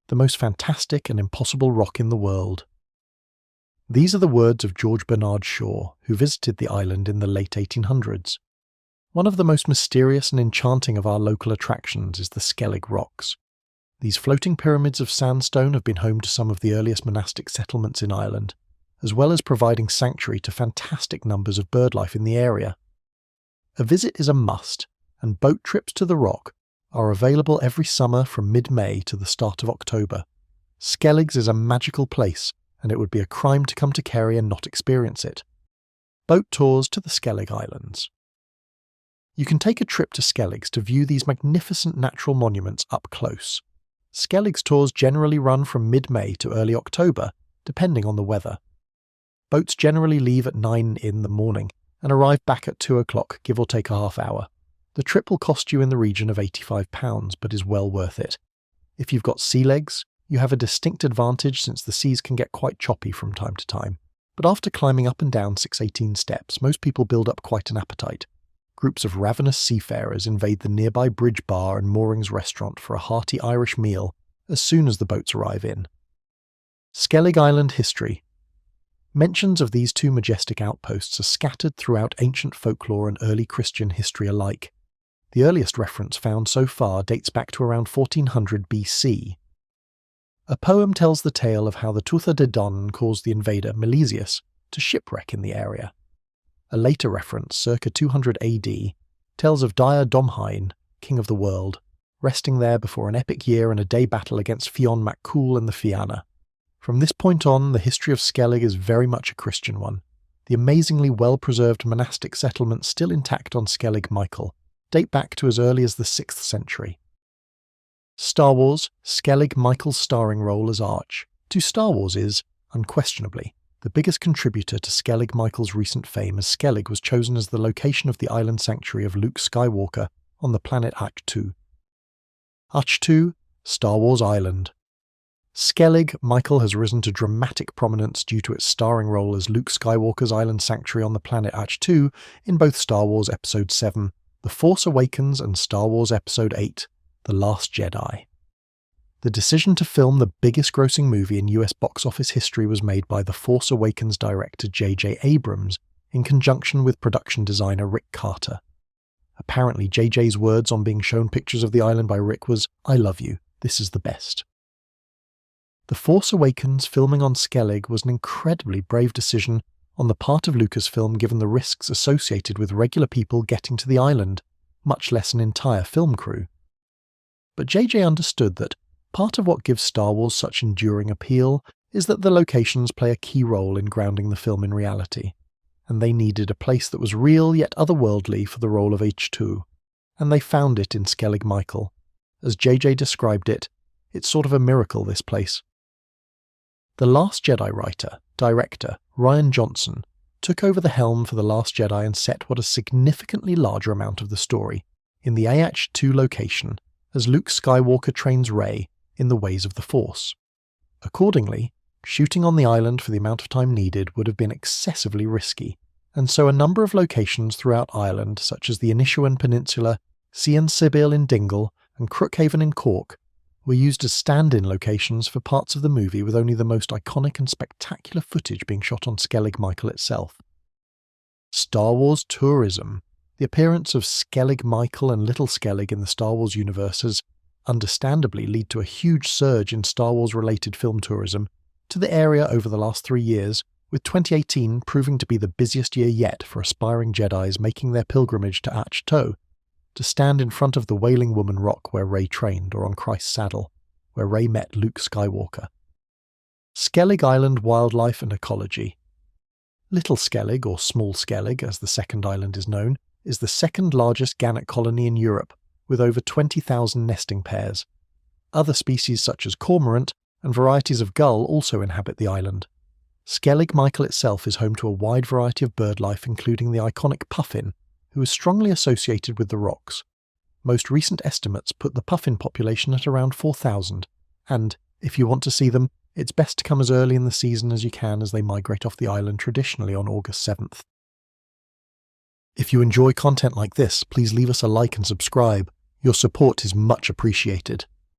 the most fantastic and impossible rock in the world. These are the words of George Bernard Shaw, who visited the island in the late 1800s. One of the most mysterious and enchanting of our local attractions is the Skellig Rocks. These floating pyramids of sandstone have been home to some of the earliest monastic settlements in Ireland, as well as providing sanctuary to fantastic numbers of birdlife in the area. A visit is a must, and boat trips to the rock are available every summer from mid-May to the start of October. Skellig's is a magical place, and it would be a crime to come to Kerry and not experience it. Boat tours to the Skellig Islands. You can take a trip to Skellig's to view these magnificent natural monuments up close. Skellig's tours generally run from mid-May to early October, depending on the weather. Boats generally leave at 9 in the morning and arrive back at 2 o'clock, give or take a half hour. The trip will cost you in the region of £85, but is well worth it. If you've got sea legs, you have a distinct advantage since the seas can get quite choppy from time to time. But after climbing up and down 618 steps, most people build up quite an appetite. Groups of ravenous seafarers invade the nearby Bridge Bar and Moorings restaurant for a hearty Irish meal as soon as the boats arrive in. Skellig Island history. Mentions of these two majestic outposts are scattered throughout ancient folklore and early Christian history alike. The earliest reference found so far dates back to around 1400 BC. A poem tells the tale of how the Tuatha De Danann caused the invader Milesius to shipwreck in the area. A later reference, circa 200 AD, tells of Dire Domhain, king of the world, resting there before an epic year and a day battle against Fionn mac Cool and the Fianna. From this point on, the history of Skellig is very much a Christian one. The amazingly well-preserved monastic settlements still intact on Skellig Michael date back to as early as the 6th century. Star Wars, Skellig Michael's starring role as Arch. To Star Wars is, unquestionably, the biggest contributor to Skellig Michael's recent fame, as Skellig was chosen as the location of the island sanctuary of Luke Skywalker on the planet Ahch-To. Ahch-To, Star Wars Island. Skellig Michael has risen to dramatic prominence due to its starring role as Luke Skywalker's island sanctuary on the planet Ahch-To in both Star Wars Episode 7, The Force Awakens, and Star Wars Episode 8, The Last Jedi. The decision to film the biggest grossing movie in US box office history was made by The Force Awakens director J.J. Abrams in conjunction with production designer Rick Carter. Apparently J.J.'s words on being shown pictures of the island by Rick was, "I love you, this is the best." The Force Awakens filming on Skellig was an incredibly brave decision on the part of Lucasfilm given the risks associated with regular people getting to the island, much less an entire film crew. But JJ understood that part of what gives Star Wars such enduring appeal is that the locations play a key role in grounding the film in reality, and they needed a place that was real yet otherworldly for the role of H2, and they found it in Skellig Michael. As JJ described it, it's sort of a miracle, this place. The Last Jedi writer, director, Rian Johnson, took over the helm for The Last Jedi and set what a significantly larger amount of the story in the Ahch-To location as Luke Skywalker trains Rey in the ways of the Force. Accordingly, shooting on the island for the amount of time needed would have been excessively risky, and so a number of locations throughout Ireland, such as the Inishowen Peninsula, Cian Sibyl in Dingle, and Crookhaven in Cork, were used as stand-in locations for parts of the movie, with only the most iconic and spectacular footage being shot on Skellig Michael itself. Star Wars tourism. The appearance of Skellig Michael and Little Skellig in the Star Wars universe has understandably led to a huge surge in Star Wars-related film tourism to the area over the last 3 years, with 2018 proving to be the busiest year yet for aspiring Jedis making their pilgrimage to Ahch-To, to stand in front of the Wailing Woman Rock where Rey trained, or on Christ's Saddle, where Rey met Luke Skywalker. Skellig Island wildlife and ecology. Little Skellig, or Small Skellig as the second island is known, is the second largest gannet colony in Europe, with over 20,000 nesting pairs. Other species such as cormorant and varieties of gull also inhabit the island. Skellig Michael itself is home to a wide variety of birdlife, including the iconic puffin, who is strongly associated with the rocks. Most recent estimates put the puffin population at around 4,000, and, if you want to see them, it's best to come as early in the season as you can, as they migrate off the island traditionally on August 7th. If you enjoy content like this, please leave us a like and subscribe. Your support is much appreciated.